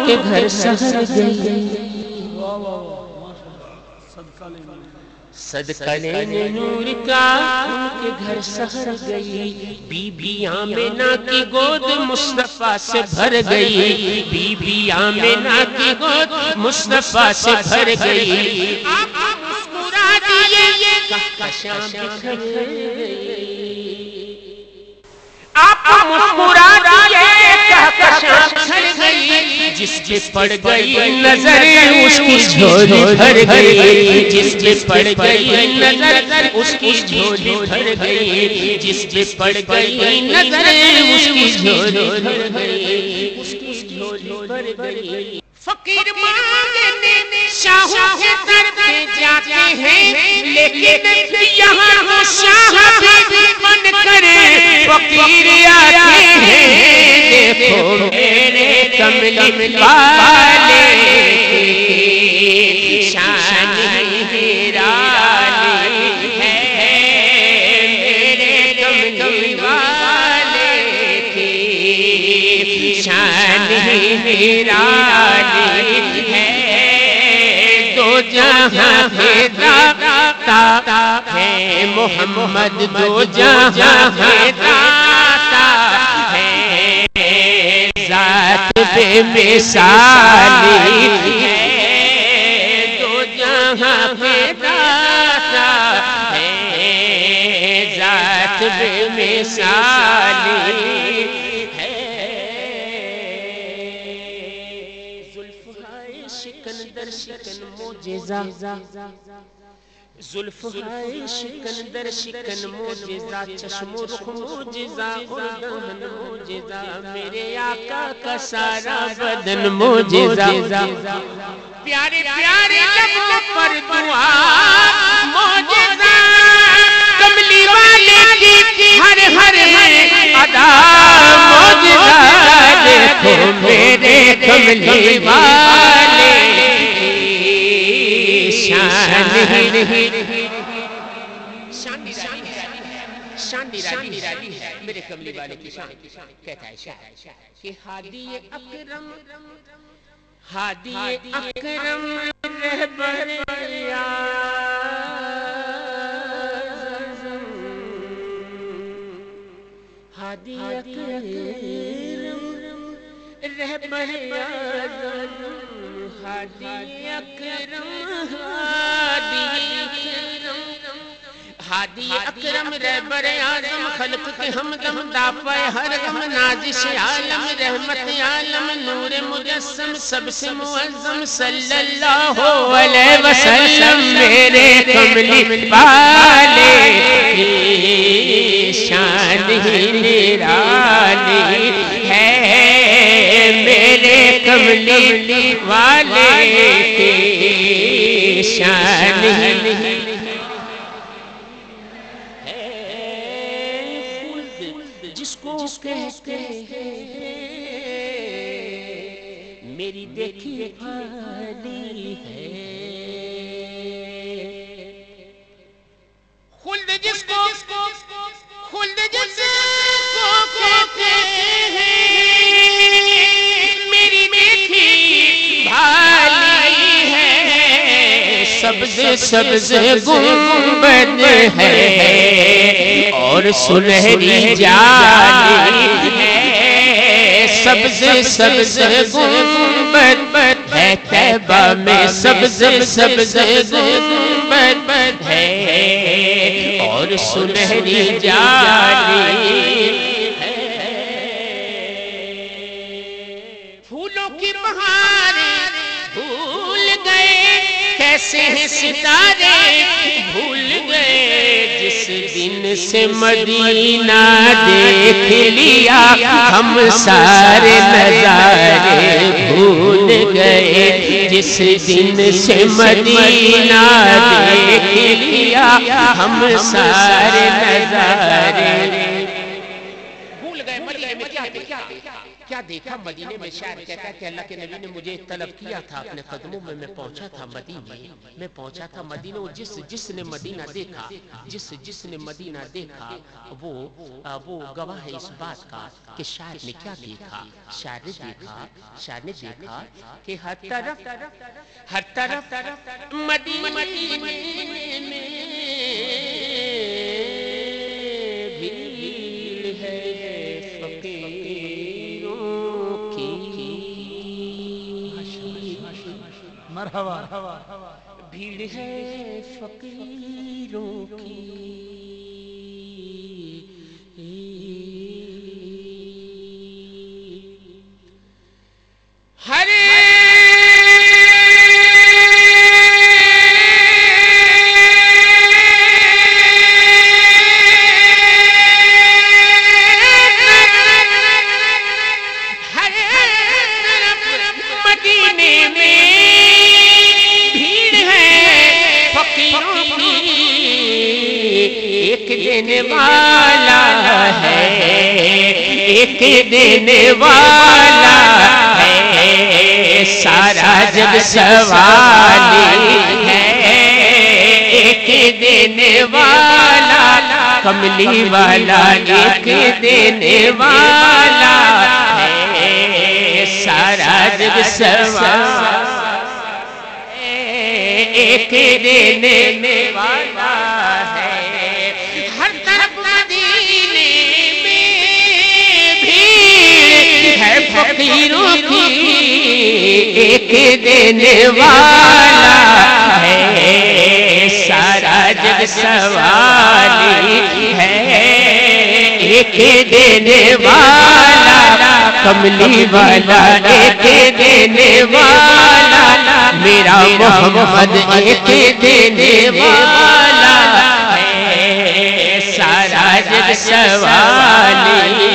کے گھر سحر گئی، صدقہ لینے نور کا ان کے گھر سحر گئی، بی بی آمنہ کی گود مصطفیٰ سے بھر گئی، بی بی آمنہ کی گود مصطفیٰ سے بھر گئی، آپ مسکرا دیے کہکشاں بکھر گئی، آپ مسکرا دیے کہکشاں بکھر گئی، جس پہ پڑ گئی نظر اس کی جھولی بھر گئی، جس پہ پڑ گئی نظر اس کی جھولی بھر گئی، جس پہ پڑ گئی نظر اس کی جھولی بھر گئی، اس کی جھولی بھر گئی۔ فقیر مانگنے شاہوں کے در پہ جاتے ہیں، لیکن یہاں وہ شاہ بھی بن کر فقیر آتے ہیں، دیکھو میرے کملی والے کی شان نرالی ہے، میرے کملی والے کی شان نرالی ہے، دو جہاں کے داتا ہے محمد، دو جہاں کے داتا ہے، ذات بے مثالی ہے، دو جہاں کے داتا ہے، ذات بے مثالی ہے، زلفہائے شکندر شکن معجزہ، زلفہائے شکندر شکن معجزہ، چشم و رخ معجزہ اور دہن معجزہ، میرے آقا کا سارا بدن معجزہ، پیارے پیارے لبوں پر دعا معجزہ، کملی والے کی ہر ہر ادا معجزہ، دیکھو میرے کملی والے شان نرالی ہے، میرے کملی والے کی شان، کہتا ہے شاعر کہ ہادی اکرم، ہادی اکرم رہبر اعظم، ہادی اکرم رہبر اعظم، ہادی اکرم، ہادی اکرم رہبر اعظم، خلق کے ہمدم دافع ہر غم، نازش عالم رحمت عالم، نور مجسم سب سے معظم، صلی اللہ علیہ وسلم، میرے کملی والے کی شان نرالی ہے، میرے کملی والے کی شان ہے، جس کو کہتے ہیں میری دیکھی بھالی ہے، خلد جس کو خلد جس کو کہتے ہیں میری دیکھی بھالی ہے، سبز سبز گنبد ہے اور سنہری جالی ہے، سبز سبز گنبد ہے طیبہ میں، سبز سبز گنبد ہے اور سنہری جالی ہے، پھولوں کی بہار بھول گئے کیسے ہیں ستارے، بھول گئے جس دن سے مدینہ دیکھ لیا، ہم سارے نظارے بھول گئے، جس دن سے مدینہ دیکھ لیا، ہم سارے نظارے بھول گئے، مدینہ میں کیا کیا دیکھا مدینے میں؟ شاعر کہتا ہے کہ اللہ کے نبی نے مجھے طلب کیا تھا اپنے قدموں میں، میں پہنچا تھا مدینے، میں پہنچا تھا مدینے، اور جس نے مدینہ دیکھا، جس نے مدینہ دیکھا وہ گواہ ہے اس بات کا کہ شاعر نے کیا دیکھا۔ شاعر نے دیکھا کہ ہر طرف مدینے میں بھیڑ ہے فقیروں کی، مرحبا، بھیڑ ہے فقیروں کی، ہر دینے والا ہے، ایک دینے والا ہے، سارا جگ سوالی ہے، ایک دینے والا کملی والا، ایک دینے والا ہے، سارا جگ سوالی ایک دینے والا ہے۔ فقیروں کی ایک دینے والا ہے، سارا جگ سوالی ہے، ایک دینے والا کملی والا، ایک دینے والا میرا محمد، ایک دینے والا ہے، سارا جگ سوالی